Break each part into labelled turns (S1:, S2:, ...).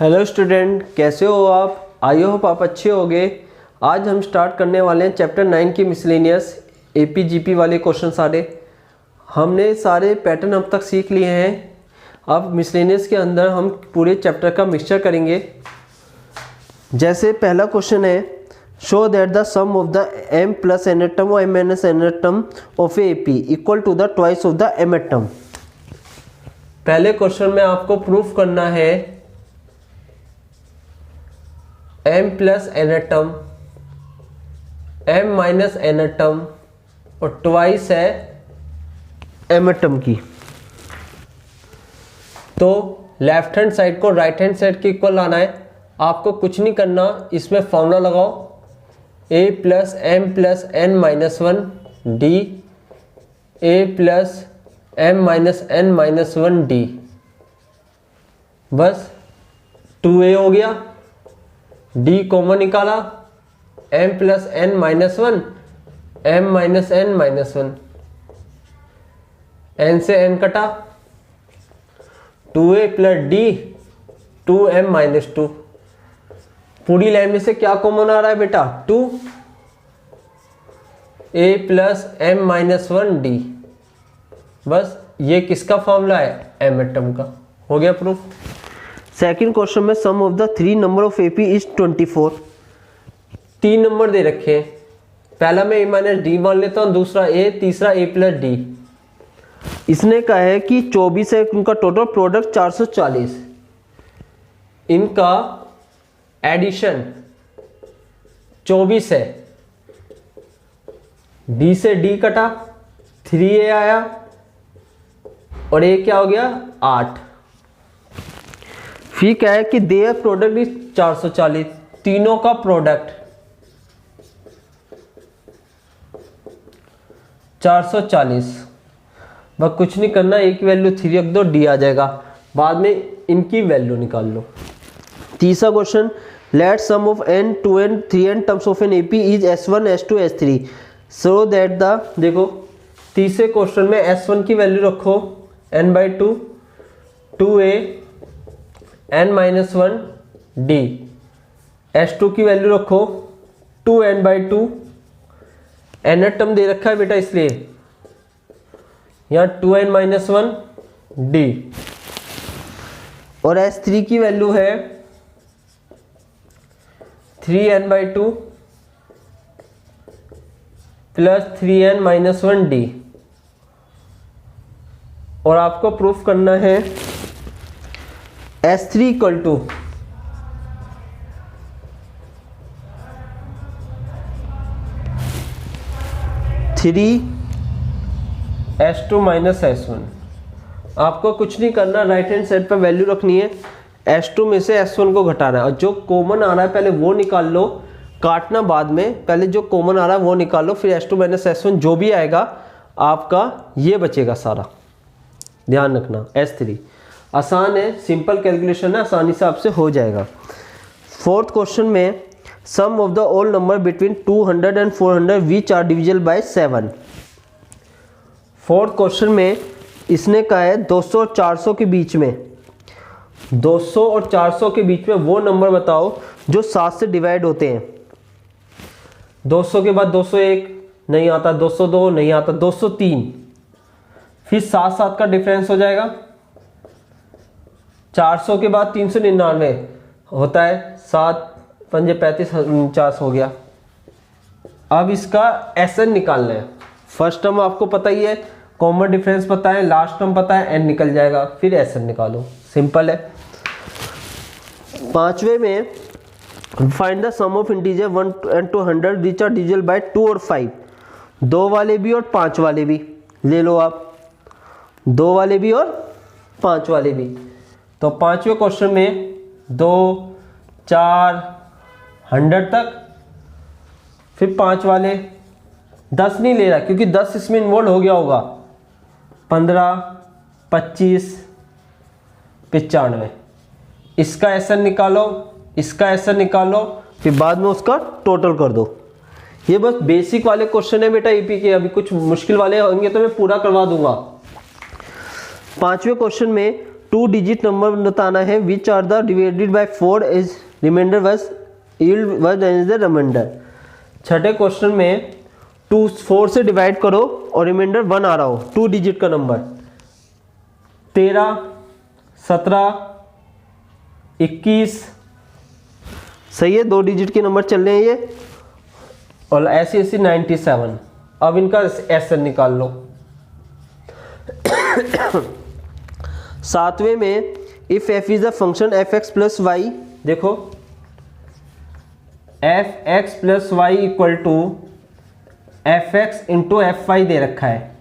S1: Hello student, कैसे हो आप? आई होप आप अच्छे होंगे। आज हम स्टार्ट करने वाले हैं चैप्टर 9 की मिसलेनियस एपी जीपी वाले क्वेश्चन सारे। हमने सारे पैटर्न अब तक सीख लिए हैं। अब मिसलेनियस के अंदर हम पूरे चैप्टर का मिक्सचर करेंगे। जैसे पहला क्वेश्चन है, show that the sum of the M plus N atom और M minus N atom of A P equal to the twice of the M atom. पहले क्वेश्चन में आपको प्रूफ करना है m plus N atom, m minus N atom और twice है m atom की। तो लेफ्ट हैंड साइड को राइट हैंड साइड के इक्वल लाना है। आपको कुछ नहीं करना, इसमें फॉर्मूला लगाओ a plus M plus N minus one D, a plus M minus N minus one D. बस 2a हो गया, d कॉमन निकाला, m plus N minus one, m minus N minus one, n से n कटा, 2a plus d 2m minus 2। पूरी line में से क्या कॉमन आ रहा है बेटा? 2, a plus M minus one D. बस ये किसका फॉर्मूला है? m एटम का। हो गया प्रूफ। सेकंड क्वेश्चन में sum of the three number of AP is 24। तीन नंबर दे रखे हैं। पहला मैं a माइनस डी मान लेता हूं, दूसरा a, तीसरा a प्लस डी। इसने कहा है कि 24 है उनका टोटल प्रोडक्ट 440। इनका एडिशन 24 है, d से d कटा, 3a आया और a क्या हो गया? 8। फिर क्या है कि देयर प्रोडक्ट इज 440। तीनों का प्रोडक्ट 440। बस कुछ नहीं करना, एक वैल्यू 3 रख दो, डी आ जाएगा। बाद में इनकी वैल्यू निकाल लो। तीसरा question, let sum of n 2n 3n terms of an AP is s1 s2 s3 so that the, देखो तीसरे क्वेश्चन में s1 की वैल्यू रखो n/2, 2a n minus one D, s2 की वैल्यू रखो 2n/2, n एटम दे रखा है बेटा इसलिए यहाँ 2n माइनस वन डी, और s3 की वैल्यू है 3n/2 plus 3n minus one D. और आपको प्रूफ करना है S3 equal to 3 S2 minus S1। आपको कुछ नहीं करना, राइट हैंड साइड पर वैल्यू रखनी है, S2 में से S1 को घटाना है और जो कॉमन आ रहा है पहले वो निकाल लो, काटना बाद में। पहले जो कॉमन आ रहा है वो निकाल लो, फिर S2 माइनस S1 जो भी आएगा आपका ये बचेगा सारा। ध्यान रखना S3 आसान है, सिंपल कैलकुलेशन है, आसानी से आपसे हो जाएगा। फोर्थ क्वेश्चन में sum of the all number between 200 and 400 which are divisible by 7। Fourth question में इसने कहा है 200 और 400 के बीच में, 200 और 400 के बीच में वो नंबर बताओ जो 7 से डिवाइड होते हैं। 200 के बाद 201 नहीं आता, 202 नहीं आता, 203, फिर 7 का डिफरेंस हो जाएगा। 400 के बाद 399 होता है, 7 पंजे 35 49 हो गया। अब इसका SN निकालना है। फर्स्ट टर्म आपको पता ही है, कॉमन डिफरेंस पता है, लास्ट टर्म पता है, n निकल जाएगा, फिर SN निकालो, सिंपल है। पांचवे में find the sum of integer 1 and 200 which are divisible by 2 और 5। 2 वाले भी और 5 वाले भी ले लो आप, 2 वाले भी और 5 वाले भी। तो पांचवें क्वेश्चन में 2 4 100 तक, फिर 5 वाले 10 नहीं ले रहा क्योंकि 10 इसमें इन्वॉल्व हो गया होगा, 15 25 95। इसका SN निकालो, इसका SN निकालो, फिर बाद में उसका टोटल कर दो। ये बस बेसिक वाले क्वेश्चन है बेटा ईपी के, अभी कुछ मुश्किल वाले होंगे तो मैं पूरा करवा दूंगा। पांचवें क्वेश्चन में 2 डिजिट नंबर बताना है which are the divided by 4 is remainder was yield was is the remainder. छठे क्वेश्चन में 2 4 से डिवाइड करो और रिमाइंडर 1 आ रहा हो, 2 डिजिट का नंबर 13, 17, 21, सही है, 2 डिजिट के नंबर चल रहे हैं ये, और ऐसी 97। अब इनका एसएन निकाल लो। सातवें में if F is a function F X plus Y, देखो F X plus Y equal to F X into F Y दे रखा है।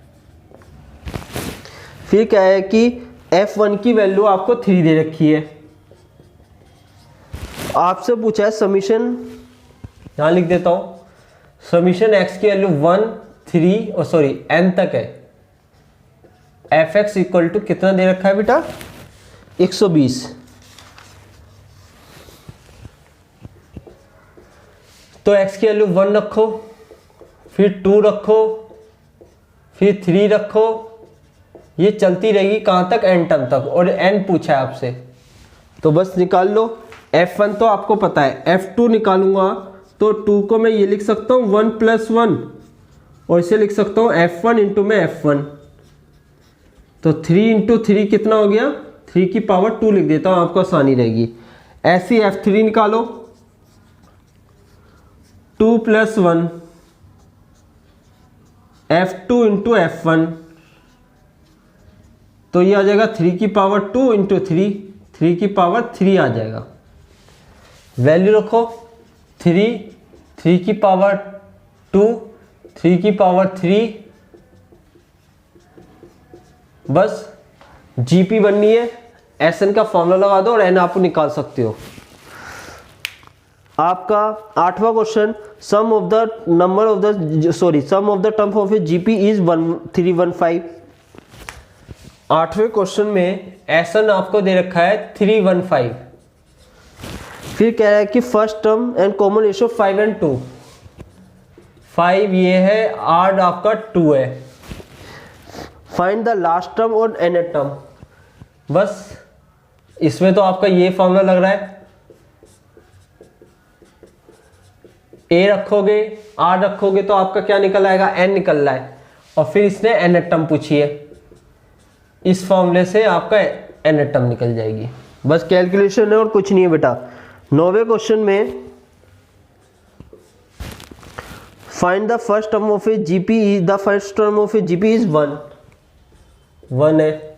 S1: फिर क्या है कि f1 की वैल्यू आपको 3 दे रखी है। आपसे पूछा है समीशन, यहां लिख देता हूं, समीशन x की वैल्यू 1 3 और सॉरी n तक है। एफ एक्स इक्वल टू कितना दे रखा है बेटा 120। तो x की वैल्यू 1 रखो, फिर 2 रखो, फिर 3 रखो, ये चलती रहेगी कहां तक, n टर्म तक, और n पूछा है आपसे तो बस निकाल लो। f1 तो आपको पता है, f2 निकालूंगा तो 2 को मैं ये लिख सकता हूं 1 + 1 और इसे लिख सकता हूं f1 इंटू में f1, तो 3 इंटू 3 कितना हो गया, 3 की पावर 2 लिख देता हूं, आपको आसानी रहेगी। ऐसी f3 निकालो, 2 + 1 f2 इंटू f1, तो ये आ जाएगा 3 की पावर 2 इंटू 3, 3 की पावर 3 आ जाएगा। वैल्यू रखो 3, 3 की पावर 2, 3 की पावर 3, बस जीपी बननी है, एसएन का फॉर्मूला लगा दो और एन आप निकाल सकते हो। आपका 8वां question, sum of the term of a GP is 315। 8वें क्वेश्चन में एसएन आपको दे रखा है 315। फिर कह रहा है कि first term and common ratio 5 और 2। 5 ये है, 8 आपका 2 है। फाइंड द लास्ट टर्म और nth टर्म, बस इसमें तो आपका ये फॉर्मूला लग रहा है, a रखोगे r रखोगे तो आपका क्या निकल आएगा, n निकल रहा है, और फिर इसने nth टर्म पूछी है, इस फॉर्मूले से आपका nth टर्म निकल जाएगी। बस कैलकुलेशन है और कुछ नहीं है बेटा। 9वें क्वेश्चन में find the first term of a GP, the first term of a GP is 1 है,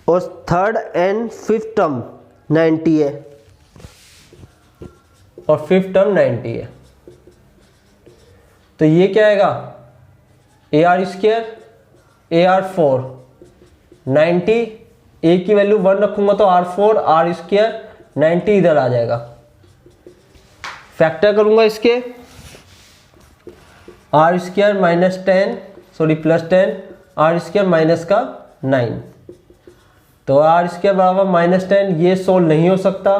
S1: और थर्ड एंड फिफ्थ टर्म 90 है, और फिफ्थ टर्म 90 है, तो ये क्या आएगा AR² AR4 90, a की वैल्यू 1 रखूंगा तो R4 R² 90 इधर आ जाएगा। फैक्टर करूंगा इसके, R² -10 सॉरी +10 R² माइनस का 9, तो R² बराबर -10, ये सोल्व नहीं हो सकता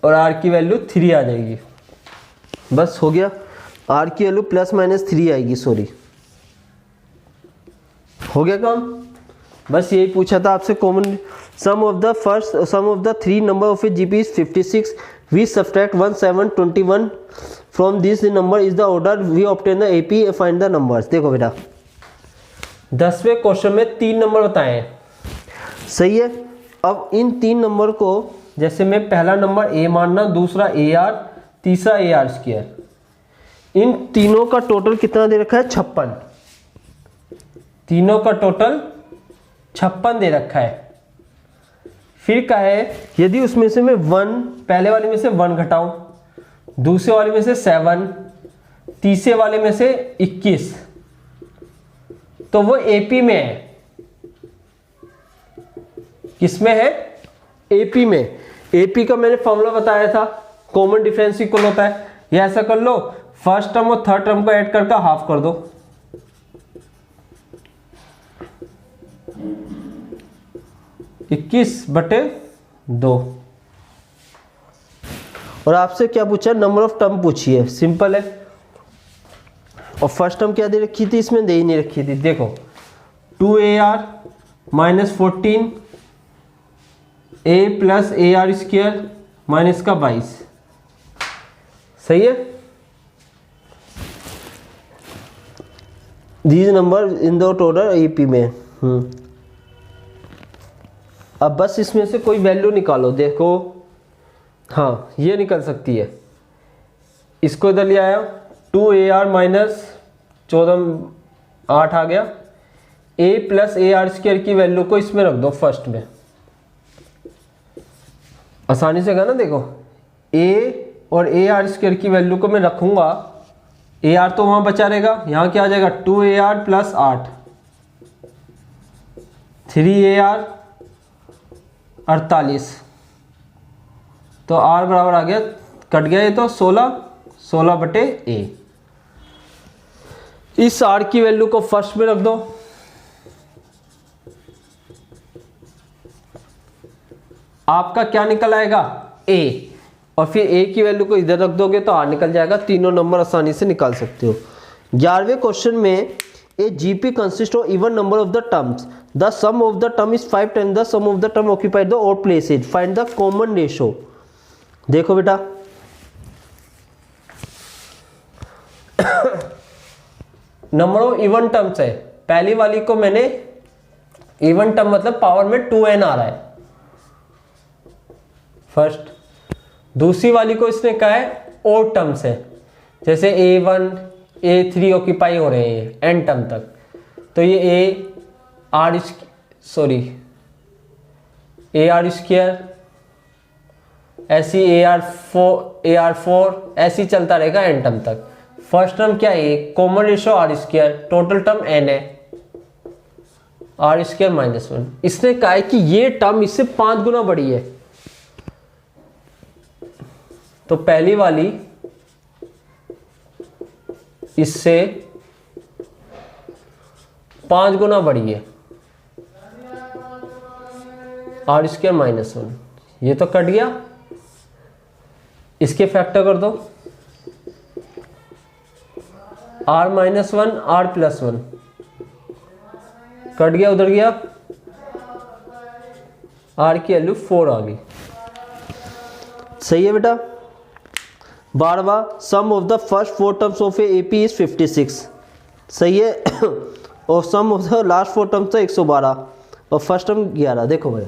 S1: और R की वैल्यू 3 आ जाएगी। बस हो गया, R की वैल्यू +-3 आएगी, सॉरी हो गया काम। बस यही पूछा था आपसे। Common sum of the 3 number of a GP is 56, we subtract 1 7 21 from this number is the order we obtain the AP, find the numbers. देखो बेटा 10वें क्वेश्चन में 3 नंबर बताए हैं, सही है। अब इन 3 नंबर को जैसे मैं पहला नंबर a मानना, दूसरा AR, तीसरा AR², इन तीनों का टोटल कितना दे रखा है 56, तीनों का टोटल 56 दे रखा है। फिर क्या है, यदि उसमें से मैं 1 पहले वाले में से 1 घटाऊं, दूसरे वाले में से 7, तीसरे वाले में से 21, तो वो एपी में है। किसमें है, एपी में। एपी का मैंने फॉर्मूला बताया था, कॉमन डिफरेंस इक्वल होता है। ये ऐसा कर लो, फर्स्ट टर्म और थर्ड टर्म को ऐड करके हाफ कर दो, 21/2। और आपसे क्या पूछा, नंबर ऑफ टर्म पूछी है, सिंपल है। और फर्स्ट टर्म क्या दे रखी थी, इसमें दे ही नहीं रखी थी। देखो 2AR -14 a plus A R square minus का 22। सही है। These number in the order AP में। अब बस इसमें से कोई वैल्यू निकालो। देखो हाँ ये निकल सकती है। इसको इधर ले आया 2ar माइनस 14 8 आ गया। a plus A R square की वैल्यू को इसमें रख दो फर्स्ट में, आसानी से होगा ना। देखो a और ए आर स्क्वायर की वैल्यू को मैं रखूंगा, ए आर तो वहां बचा रहेगा, यहां क्या आ जाएगा 2ar प्लस 8 3ar 48। तो r बराबर आ गया, कट गया ये तो 16 बटे a। इस r की वैल्यू को फर्स्ट में रख दो, आपका क्या निकल आएगा a, और फिर a की वैल्यू को इधर रख दोगे तो r निकल जाएगा। तीनों नंबर आसानी से निकाल सकते हो। 11वें क्वेश्चन में a GP consist of even number of the terms, the sum of the term is 5 times the sum of the term occupied the odd places, find the common ratio. देखो बेटा number of even terms है। पहली वाली को मैंने even term मतलब power में 2n आ रहा है फर्स्ट। दूसरी वाली को इसने कहा है ओड टर्म्स है, जैसे a1 a3 ऑक्यूपाई हो रहे हैं n टर्म तक, तो ये ए आर स्क्वायर ऐसी AR4 ऐसी चलता रहेगा n टर्म तक। फर्स्ट टर्म क्या है common ratio R square, total term n है आर स्क्वायर माइनस 1। इसने कहा है कि ये टर्म इससे 5 गुना बड़ी है, तो पहली वाली इससे 5 गुना बड़ी है आर स्क्वायर माइनस 1। ये तो कट गया, इसके फैक्टर कर दो r minus 1 r plus 1, cut गया उधर गया, r की वैल्यू 4 आ गई। सही है बेटा। 12वां sum of the first 4 terms of a AP is 56। सही है। और sum of the last 4 terms तो 112 और फर्स्ट टर्म 11। देखो भाई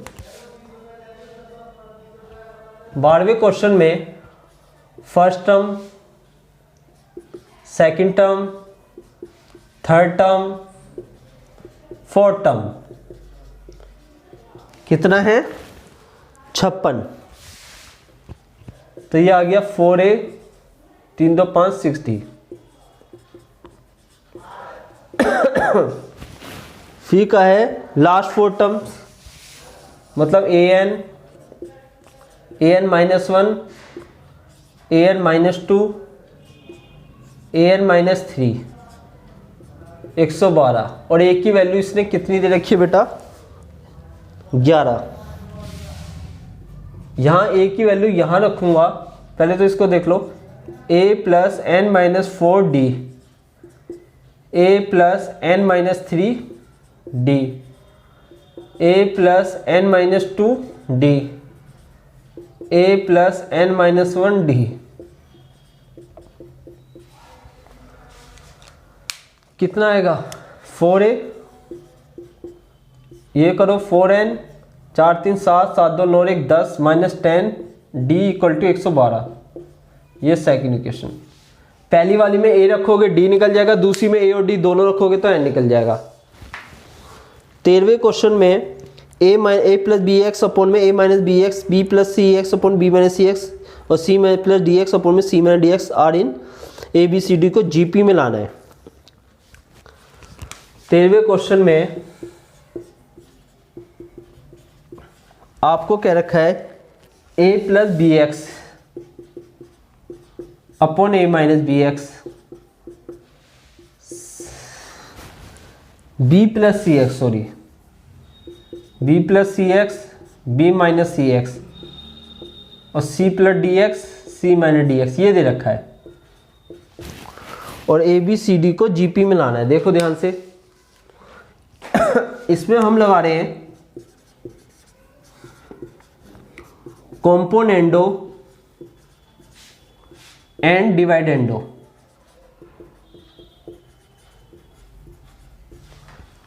S1: 12वें क्वेश्चन में first term, second term, third term, fourth term कितना है 56। तो ये आ गया 4a 3 2 5 60। फी का है लास्ट 4 टर्म्स मतलब an minus 1 an minus 2 an minus 3 112। और a की वैल्यू इसने कितनी दे रखी है बेटा 11। यहां a की वैल्यू यहां रखूंगा, पहले तो इसको देख लो a plus n minus 4d, a plus n minus 3d, a plus n minus 2d, a plus n minus 1d। कितना आएगा 4a, ये करो 4n 4 3 7 7 2 9 1 10 minus 10 d equal to 112। ये सेकंड इक्वेशन। पहली वाली में a रखोगे d निकल जाएगा, दूसरी में a और d दोनों रखोगे तो n निकल जाएगा। 13वें क्वेश्चन में a plus B X upon में a minus B X, b plus C X upon B minus C X और c plus D X upon में c minus D X are in A B C D को GP में लाना है। 13वें question में आपको क्या रखा है a plus B X upon a minus B X, b plus C X b plus C X B minus C X और c plus D X C minus D X, ये दे रखा है। और ए बी सी डी को GP में लाना है। देखो ध्यान से इसमें हम लगा रहे हैं कॉम्पोनेंडो एंड डिवाइडेंडो।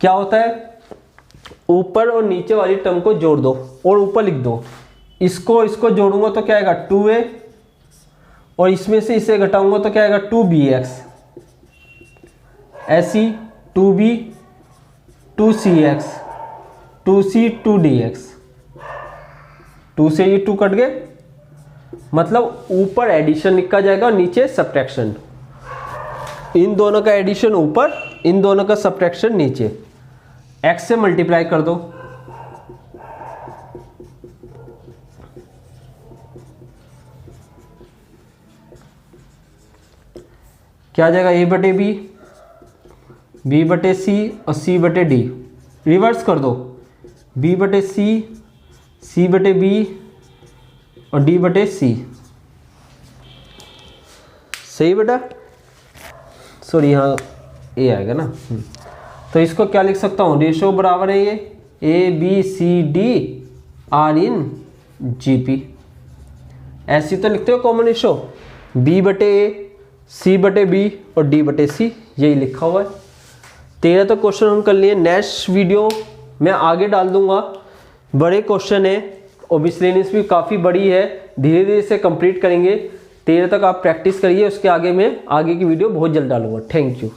S1: क्या होता है, ऊपर और नीचे वाली टर्म को जोड़ दो और ऊपर लिख दो, इसको जोड़ूंगा तो क्या आएगा 2a, और इसमें से इसे घटाऊंगा तो क्या आएगा 2bx, ऐसी 2b 2cx 2c 2dx, 2 से ये 2 कट गए, मतलब ऊपर एडिशन लिखा जाएगा और नीचे सब्ट्रैक्शन। इन दोनों का एडिशन ऊपर, इन दोनों का सब्ट्रैक्शन नीचे। x से मल्टीप्लाई कर दो, क्या आ जाएगा, a बटे b, b बटे c और c बटे d। रिवर्स कर दो, b बटे c बटे b और d बटे c। सही बेटा, सॉरी यहाँ a आएगा ना। तो इसको क्या लिख सकता हूँ, रेशो बराबर है ये a b c d r in gp। ऐसी तो लिखते हो कॉमन रेशो, b बटे a c बटे b और d बटे c, यही लिखा हुआ है। 13 तो क्वेश्चन हम कर लिए। नेक्स्ट वीडियो मैं आगे डाल दूंगा, बड़े क्वेश्चन है और मिसलेनियस भी काफ़ी बड़ी है, धीरे धीरे से कंप्लीट करेंगे। 13 तक आप प्रैक्टिस करिए, उसके आगे मैं आगे की वीडियो बहुत जल्द डालूंगा। Thank you.